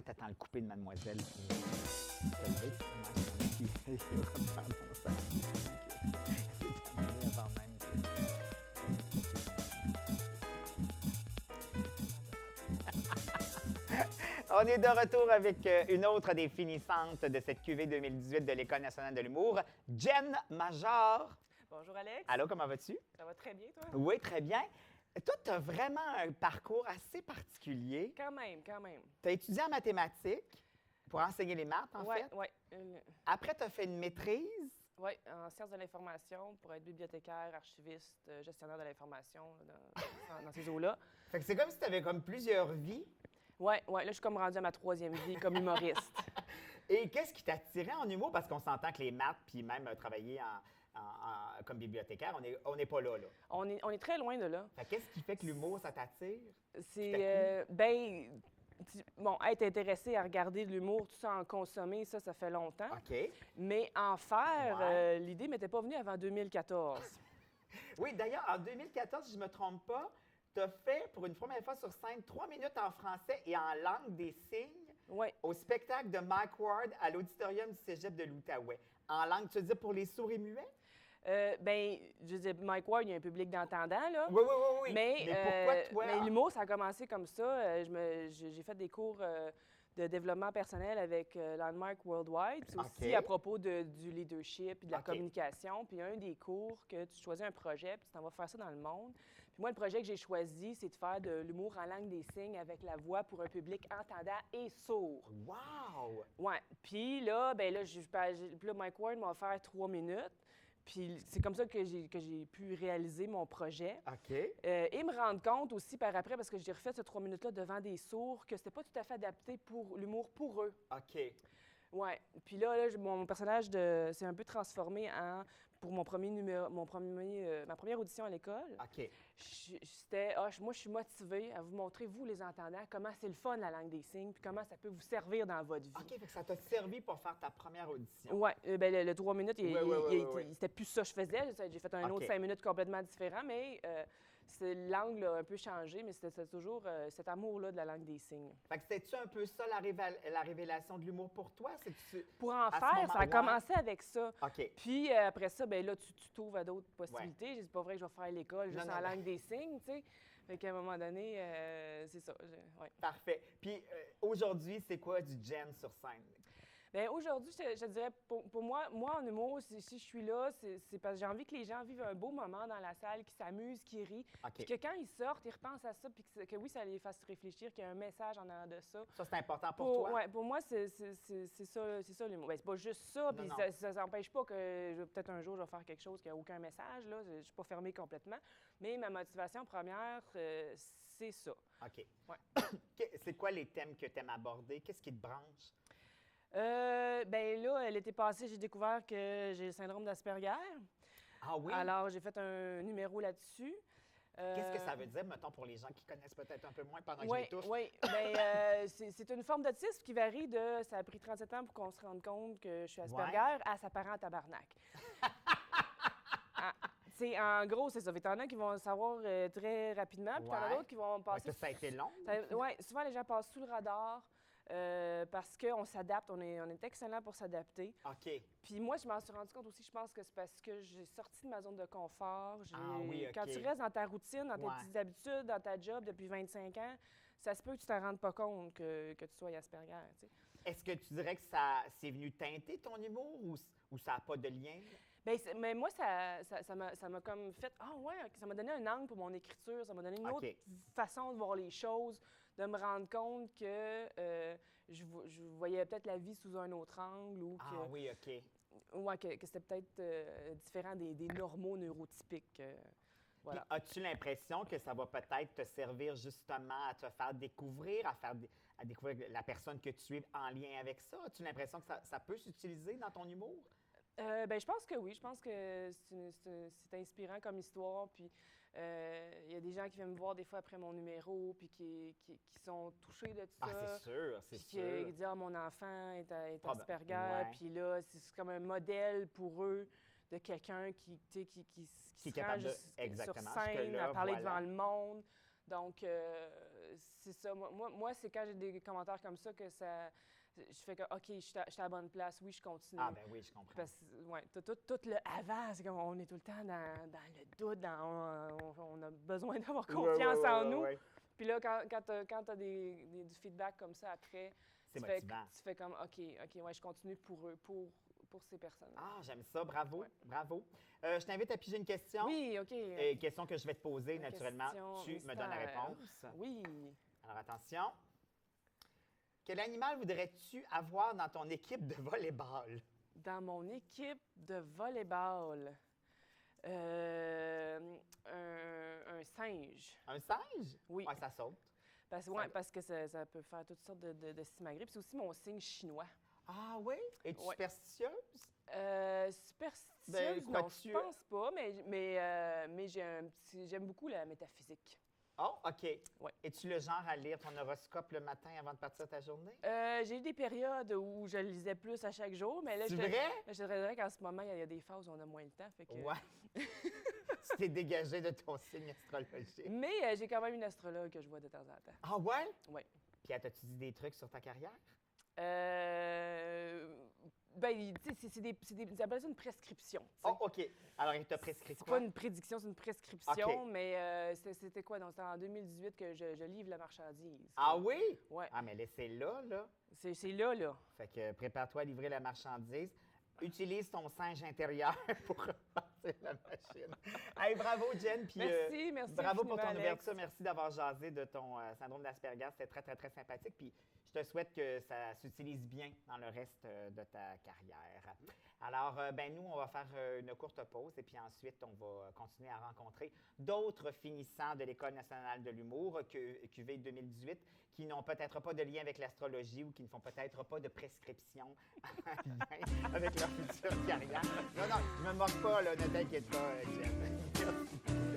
T'attends le coupé de mademoiselle. Puis, il va comme faire dans sa c'est terminé avant même On est de retour avec une autre des finissantes de cette QV 2018 de l'École nationale de l'humour, Jen Major. Bonjour Alex. Allô, comment vas-tu? Ça va très bien, toi? Oui, très bien. Toi, tu as vraiment un parcours assez particulier. Quand même, quand même. Tu as étudié en mathématiques pour enseigner les maths, en fait. Oui, Après, tu as fait une maîtrise. Oui, en sciences de l'information pour être bibliothécaire, archiviste, gestionnaire de l'information dans ces eaux-là. Fait que c'est comme si tu avais comme plusieurs vies. Oui, là, je suis comme rendue à ma troisième vie comme humoriste. Et qu'est-ce qui t'attirait en humour? Parce qu'on s'entend que les maths, puis même travailler comme bibliothécaire, on n'est pas là. On est très loin de là. Fait qu'est-ce qui fait que l'humour, ça t'attire? C'est, bon, être intéressé à regarder de l'humour, tout ça, en consommer, ça fait longtemps. OK. Mais en faire, Ouais. l'idée m'était pas venue avant 2014. Oui, d'ailleurs, en 2014, si je ne me trompe pas, tu as fait pour une première fois sur scène 3 minutes en français et en langue des signes Oui. au spectacle de Mike Ward à l'auditorium du cégep de l'Outaouais. En langue, tu veux dire pour les sourds et muets? Je veux dire, Mike Ward, il y a un public d'entendants, là. Oui. Mais pourquoi toi? mais l'humour, ça a commencé comme ça. J'ai fait des cours de développement personnel avec Landmark Worldwide. Puis aussi OK. à propos du leadership et de la OK. communication. Puis un des cours que tu choisis un projet, puis tu t'en vas faire ça dans le monde. Puis moi, le projet que j'ai choisi, c'est de faire de l'humour en langue des signes avec la voix pour un public entendant et sourd. Wow! Ouais. Puis là, puis là, Mike Ward m'a offert 3 minutes. Puis c'est comme ça que j'ai pu réaliser mon projet. OK. Et me rendre compte aussi par après, parce que j'ai refait ces 3 minutes-là devant des sourds, que c'était pas tout à fait adapté pour l'humour pour eux. OK. Ouais. Puis là, mon personnage s'est un peu transformé pour mon premier numéro, ma première audition à l'école. OK. Moi, je suis motivée à vous montrer, vous les entendants, comment c'est le fun, la langue des signes, puis comment ça peut vous servir dans votre vie. OK, fait que ça t'a servi pour faire ta première audition. Oui, le 3 minutes, Oui. c'était plus ça que je faisais. J'ai fait un autre OK. 5 minutes complètement différent, mais l'angle a un peu changé, mais c'était toujours cet amour-là de la langue des signes. Fait que c'était-tu un peu ça la révélation de l'humour pour toi? Pour en à ce faire, ça a moment-là? commencé avec ça. OK. Puis après ça, là, tu t'ouvres à d'autres possibilités. Ouais. C'est pas vrai que je vais faire l'école juste Non, en non. langue des signes, tu sais. Fait qu'à un moment donné, c'est ça. Ouais. Parfait. Puis aujourd'hui, c'est quoi du Jen sur scène? Bien, aujourd'hui, je te dirais, pour moi en humour, si je suis là, c'est parce que j'ai envie que les gens vivent un beau moment dans la salle, qu'ils s'amusent, qu'ils rient. OK. Puis que quand ils sortent, ils repensent à ça, puis que oui, ça les fasse réfléchir, qu'il y a un message en arrière de ça. Ça, c'est important pour toi? Ouais, pour moi, c'est ça l'humour. Bien, c'est pas juste ça, puis Non. ça n'empêche pas que peut-être un jour, je vais faire quelque chose qui n'a aucun message, là. Je suis pas fermée complètement. Mais ma motivation première, c'est ça. OK. Ouais. C'est quoi les thèmes que tu aimes aborder? Qu'est-ce qui te branche? Là, l'été passé, j'ai découvert que j'ai le syndrome d'Asperger. Ah oui? Alors, j'ai fait un numéro là-dessus. Qu'est-ce que ça veut dire, mettons, pour les gens qui connaissent peut-être un peu moins pendant que je Oui, les touche? oui. C'est une forme d'autisme qui varie de... Ça a pris 37 ans pour qu'on se rende compte que je suis Asperger à sa parent tabarnak. En gros, c'est ça. Fait que t'en as qui vont le savoir très rapidement, puis t'en as Ouais. d'autres qui vont passer... Ça a été long? Oui, souvent, les gens passent sous le radar parce qu'on s'adapte. On est excellent pour s'adapter. OK. Puis moi, je m'en suis rendu compte aussi, je pense que c'est parce que j'ai sorti de ma zone de confort. Ah oui, OK. Quand tu restes dans ta routine, dans tes Ouais. petites habitudes, dans ta job depuis 25 ans, ça se peut que tu t'en rendes pas compte que tu sois Asperger, tu sais. Est-ce que tu dirais que c'est venu teinter ton humour ou ça n'a pas de lien? Bien, mais moi, ça m'a comme fait « Ah ouais, ça m'a donné un angle pour mon écriture, ça m'a donné une autre OK. façon de voir les choses, de me rendre compte que je voyais peut-être la vie sous un autre angle ou que... Ah oui, OK. Ouais, que c'était peut-être différent des normaux neurotypiques. Voilà. Puis, as-tu l'impression que ça va peut-être te servir justement à te faire découvrir, à découvrir la personne que tu es en lien avec ça? As-tu l'impression que ça peut s'utiliser dans ton humour? Je pense que oui. Je pense que c'est inspirant comme histoire. Puis il y a des gens qui viennent me voir des fois après mon numéro, puis qui sont touchés de tout ça. Ah, c'est sûr, c'est Puis sûr. qui disent « Ah, mon enfant est Asperger. ouais. Puis là, c'est comme un modèle pour eux de quelqu'un qui se est rend capable de- sur exactement, scène, jusque-là, à parler voilà. devant le monde. Donc, c'est ça. Moi, c'est quand j'ai des commentaires comme ça que ça. Je fais que, OK, je suis à la bonne place, oui, je continue. Ah, ben oui, je comprends. Parce que, ouais, tout le avant, c'est comme on est tout le temps dans le doute, on a besoin d'avoir confiance en nous. Ouais. Puis là, quand tu as du feedback comme ça après, C'est tu motivant. fais comme, OK, ouais, je continue pour eux, pour ces personnes. Ah, j'aime ça. Bravo, Ouais. bravo. Je t'invite à piger une question. Oui, OK. Question que je vais te poser, La naturellement. question Tu me donnes la mystère. réponse. Oui. Alors, attention. Quel animal voudrais-tu avoir dans ton équipe de volleyball? Dans mon équipe de volleyball, un singe. Un singe? Oui. Ouais, ça saute. Parce que ça peut faire toutes sortes de simagrées. Puis c'est aussi mon signe chinois. Ah oui? Es-tu Ouais. superstitieuse? Superstitieuse, Ben, non, crois-tu- je pense pas, mais j'aime beaucoup la métaphysique. Oh, OK. Ouais. Es-tu le genre à lire ton horoscope le matin avant de partir ta journée? J'ai eu des périodes où je le lisais plus à chaque jour, mais là, C'est je vrai? je te dirais qu'en ce moment, il y a des phases où on a moins de temps. Fait que... Ouais. Tu t'es dégagé de ton signe astrologique. Mais j'ai quand même une astrologue que je vois de temps en temps. Ah ouais? Oui. Puis, t'as-tu dit des trucs sur ta carrière? Ben, tu sais, ils appellent ça une prescription. Tu sais. Oh, OK. Alors, il t'a prescrit C'est quoi? pas une prédiction, c'est une prescription, OK. mais c'était quoi? Donc, c'était en 2018 que je livre la marchandise. Ah oui? Ouais. Ah, mais laissez là. C'est là, là. Fait que prépare-toi à livrer la marchandise. Utilise ton singe intérieur pour repartir la machine. Hey, bravo, Jen. Puis, Merci bravo pour ton infiniment, Alex. ouverture. Merci d'avoir jasé de ton syndrome d'Asperger. C'était très, très, très sympathique. Puis, je te souhaite que ça s'utilise bien dans le reste de ta carrière. Alors, ben nous, on va faire une courte pause et puis ensuite, on va continuer à rencontrer d'autres finissants de l'École nationale de l'humour, QV 2018, qui n'ont peut-être pas de lien avec l'astrologie ou qui ne font peut-être pas de prescription en lien avec leur future carrière. Non, je me moque pas, là, ne t'inquiète pas, Jen. Merci.